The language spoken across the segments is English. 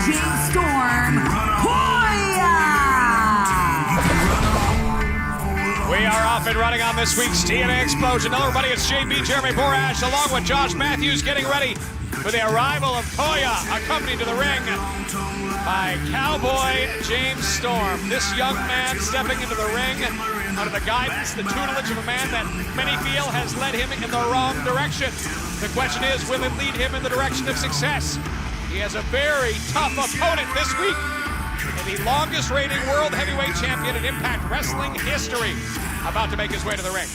James Storm, Khoya! We are off and running on this week's TNA Xplosion. Hello everybody, it's JB Jeremy Borash along with Josh Matthews getting ready for the arrival of Khoya, accompanied to the ring by Cowboy James Storm. This young man stepping into the ring under the guidance, the tutelage of a man that many feel has led him in the wrong direction. The question is, will it lead him in the direction of success? He has a very tough opponent this week, and the longest reigning world heavyweight champion in Impact Wrestling history, about to make his way to the ring.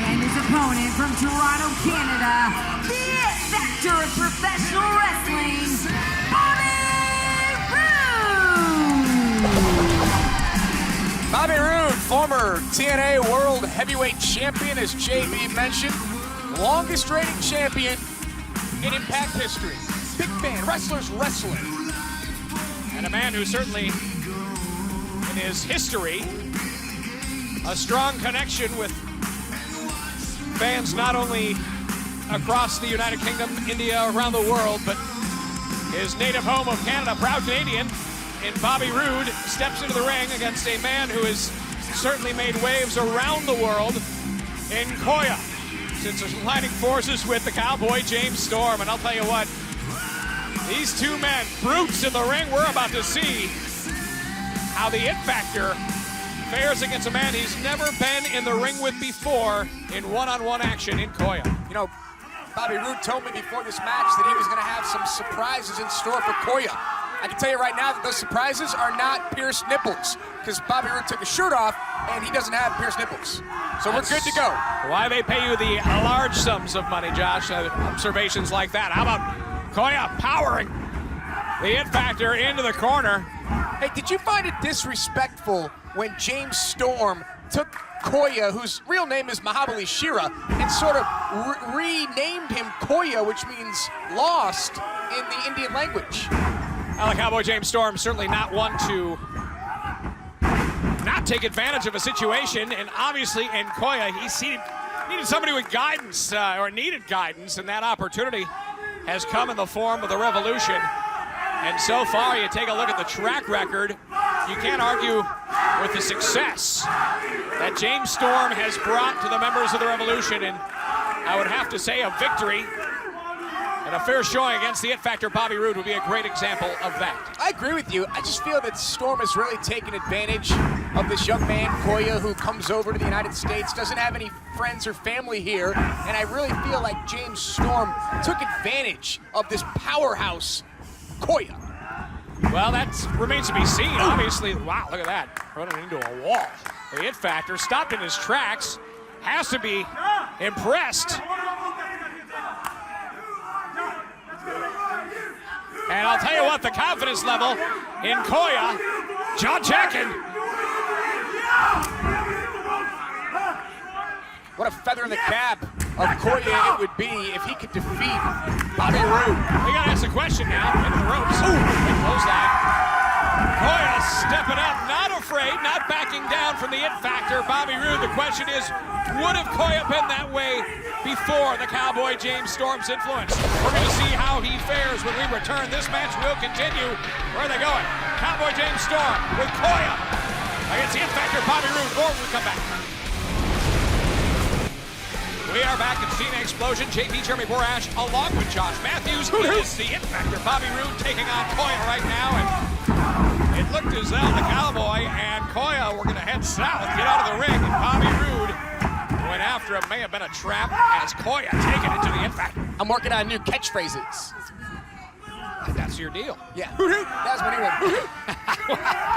And his opponent from Toronto, Canada, the It Factor of professional wrestling, Bobby Roode, former TNA World Heavyweight Champion, as JB mentioned, longest reigning champion in Impact history. Big fan, wrestlers wrestling. And a man who certainly, in his history, a strong connection with fans not only across the United Kingdom, India, around the world, but his native home of Canada, proud Canadian, in Bobby Roode, steps into the ring against a man who has certainly made waves around the world in Khoya, since aligning forces with the Cowboy James Storm. And I'll tell you what, these two men, brutes in the ring, we're about to see how the It Factor fares against a man he's never been in the ring with before in one-on-one action in Khoya. You know, Bobby Roode told me before this match that he was going to have some surprises in store for Khoya. I can tell you right now that those surprises are not pierced nipples, because Bobby Roode took his shirt off and he doesn't have pierced nipples. So we're good to go. Why they pay you the large sums of money, Josh. Observations like that. How about Khoya powering the It Factor into the corner? Hey, did you find it disrespectful when James Storm took Khoya, whose real name is Mahabali Shira, and sort of renamed him Khoya, which means lost in the Indian language? Well, the Cowboy James Storm certainly not one to not take advantage of a situation, and obviously in Khoya he needed somebody with guidance, or needed guidance, and that opportunity has come in the form of the Revolution. And so far, you take a look at the track record, you can't argue with the success that James Storm has brought to the members of the Revolution, and I would have to say a victory and a fair showing against the It Factor, Bobby Roode, would be a great example of that. I agree with you. I just feel that Storm has really taken advantage of this young man, Khoya, who comes over to the United States, doesn't have any friends or family here, and I really feel like James Storm took advantage of this powerhouse, Khoya. Well, that remains to be seen. Obviously, wow, look at that. Running into a wall. The It Factor stopped in his tracks, has to be impressed. And I'll tell you what, the confidence level in Khoya, jaw-jacking. What a feather in the cap of Khoya it would be if he could defeat Bobby Roode. We gotta ask the question now, into the ropes. They close that. Khoya stepping up, not afraid, not backing down from the It Factor, Bobby Roode. The question is, would have Khoya been that way before the Cowboy James Storm's influence? We're gonna see how he fares when we return. This match will continue. Where are they going? Cowboy James Storm with Khoya against the It Factor, Bobby Roode. More when we come back. We are back at TNA Xplosion. JB Jeremy Borash along with Josh Matthews. It is the It Factor, Bobby Roode, taking on Khoya right now. And it looked as though the Cowboy and Khoya were going to head south, get out of the ring, and Bobby Roode went after him. May have been a trap as Khoya taken into the It Factor. I'm working on new catchphrases. That's your deal. Yeah, that's my new one.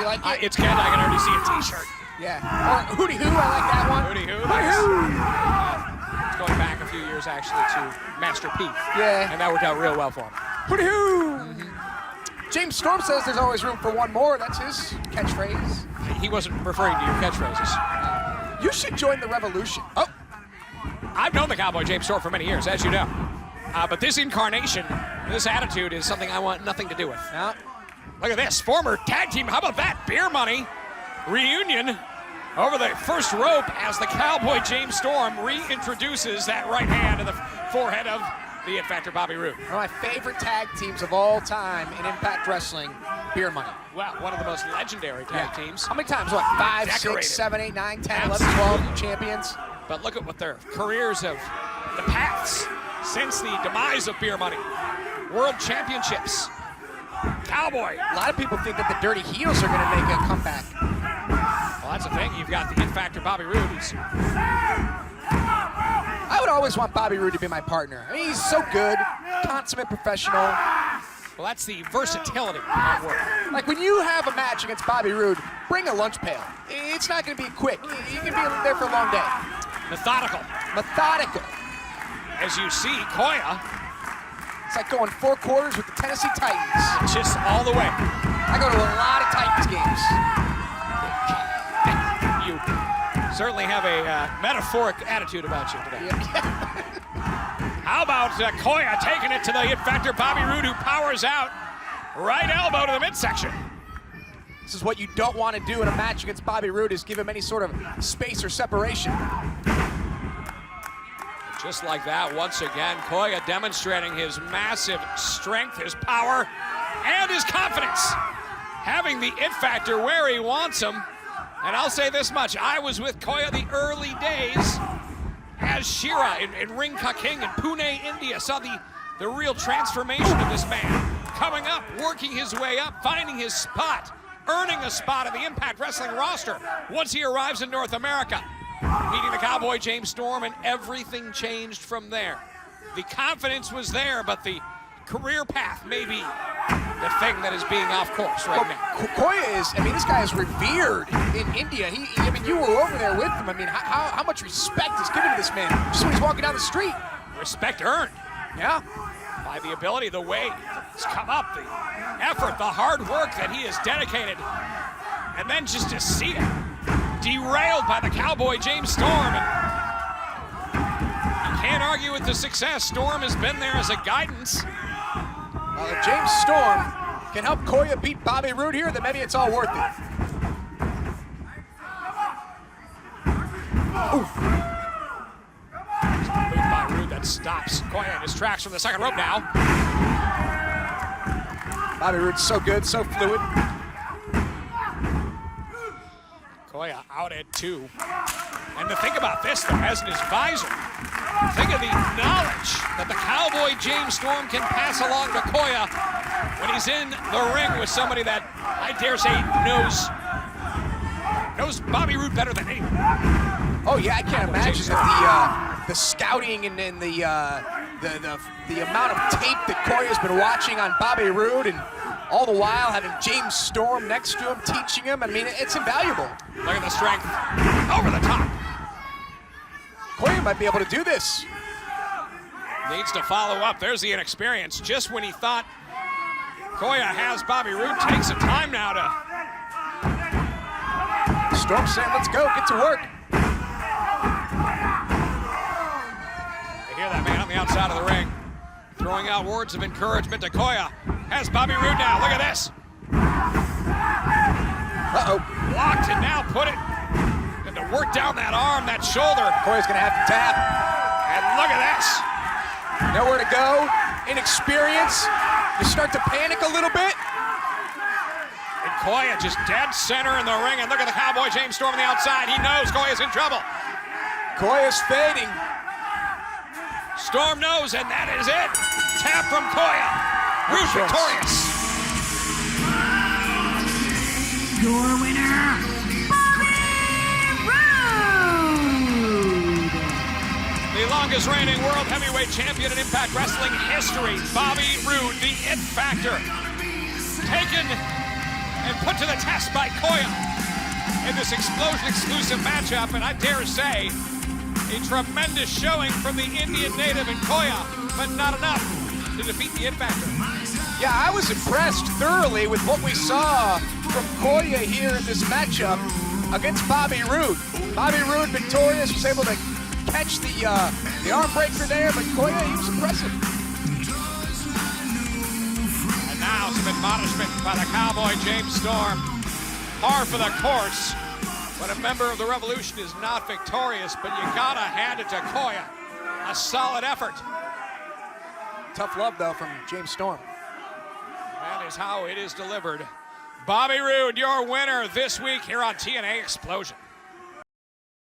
You like it? It's Ken. I can already see a T-shirt. Yeah. Or hootie hoo, I like that one. Hootie hoo. Hootie hoo. Going back a few years actually to Master Pete. Yeah. And that worked out real well for him. Hootie hoo. James Storm says there's always room for one more. That's his catchphrase. He wasn't referring to your catchphrases. You should join the Revolution. Oh. I've known the Cowboy James Storm for many years, as you know. But this incarnation, this attitude is something I want nothing to do with. Yeah. Look at this, former tag team, how about that? Beer money, reunion over the first rope as the Cowboy James Storm reintroduces that right hand to the forehead of the It Factor Bobby Roode. One of my favorite tag teams of all time in Impact Wrestling, Beer Money. Well, one of the most legendary tag teams. How many times? What, 5, Decorated. 6, 7, 8, 9, 10, Absolutely. 11, 12 champions? But look at what their careers have, the paths since the demise of Beer Money. World Championships. Cowboy. A lot of people think that the Dirty Heels are going to make a comeback. Well, that's the thing. You've got the It Factor Bobby Roode. I would always want Bobby Roode to be my partner. I mean, he's so good, consummate professional. Well, that's the versatility at work. Like when you have a match against Bobby Roode, bring a lunch pail. It's not going to be quick. You can be there for a long day. Methodical. Methodical. As you see, Khoya It's like going 4 quarters with the Tennessee Titans. just all the way. I go to a lot of Titans games. You certainly have a metaphoric attitude about you today. How about Khoya taking it to the It Factor Bobby Roode, who powers out right elbow to the midsection. This is what you don't want to do in a match against Bobby Roode, is give him any sort of space or separation. Just like that, once again, Khoya demonstrating his massive strength, his power, and his confidence. Having the It Factor where he wants him. And I'll say this much, I was with Khoya the early days as Shira in Ring Ka King in Pune, India. Saw the real transformation of this man. Coming up, working his way up, finding his spot, earning a spot on the Impact Wrestling roster once he arrives in North America. Meeting the Cowboy James Storm, and everything changed from there. The confidence was there, but the career path may be the thing that is being off course right now. Khoya is, I mean, this guy is revered in India. I mean, you were over there with him. I mean, how much respect is given to this man just when he's walking down the street? Respect earned. Yeah. By the ability, the way he's come up, the effort, the hard work that he has dedicated. And then just to see it derailed by the Cowboy James Storm. And you can't argue with the success. Storm has been there as a guidance. Well, if James Storm can help Khoya beat Bobby Roode here, then maybe it's all worth it. Move by Roode that stops Khoya in his tracks from the second rope now. Bobby Roode's so good, so fluid. Khoya out at 2. And to think about this, though, as in his visor, think of the knowledge that the Cowboy James Storm can pass along to Khoya when he's in the ring with somebody that, I dare say, knows Bobby Roode better than anyone. Oh yeah, I can't imagine that the scouting and the amount of tape that Khoya's been watching on Bobby Roode, and all the while having James Storm next to him, teaching him. I mean, it's invaluable. Look at the strength. Over the top. Khoya might be able to do this. Needs to follow up. There's the inexperience. Just when he thought Khoya has Bobby Roode, takes some time now to... Storm saying, let's go, get to work. I hear that man on the outside of the ring, throwing out words of encouragement to Khoya. Has Bobby Roode now. Look at this. Uh-oh. Blocked and now put it. And to work down that arm, that shoulder. Khoya's gonna have to tap. And look at this. Nowhere to go. Inexperience. You start to panic a little bit. And Khoya just dead center in the ring. And look at the Cowboy James Storm on the outside. He knows Khoya's in trouble. Khoya's fading. Storm knows, and that is it. Tap from Khoya. Roode victorious. Your winner, Bobby Roode. The longest reigning world heavyweight champion in Impact Wrestling history, Bobby Roode, the It Factor. Taken and put to the test by Khoya in this Xplosion exclusive matchup, and I dare say, a tremendous showing from the Indian native in Khoya, but not enough to defeat the It Factor. Yeah, I was impressed thoroughly with what we saw from Khoya here in this matchup against Bobby Roode. Bobby Roode victorious, was able to catch the arm breaker there, but Khoya, he was impressive. And now some admonishment by the Cowboy James Storm. Par for the course. When a member of the Revolution is not victorious, but you gotta hand it to Khoya. A solid effort. Tough love, though, from James Storm. That is how it is delivered. Bobby Roode, your winner this week here on TNA Xplosion.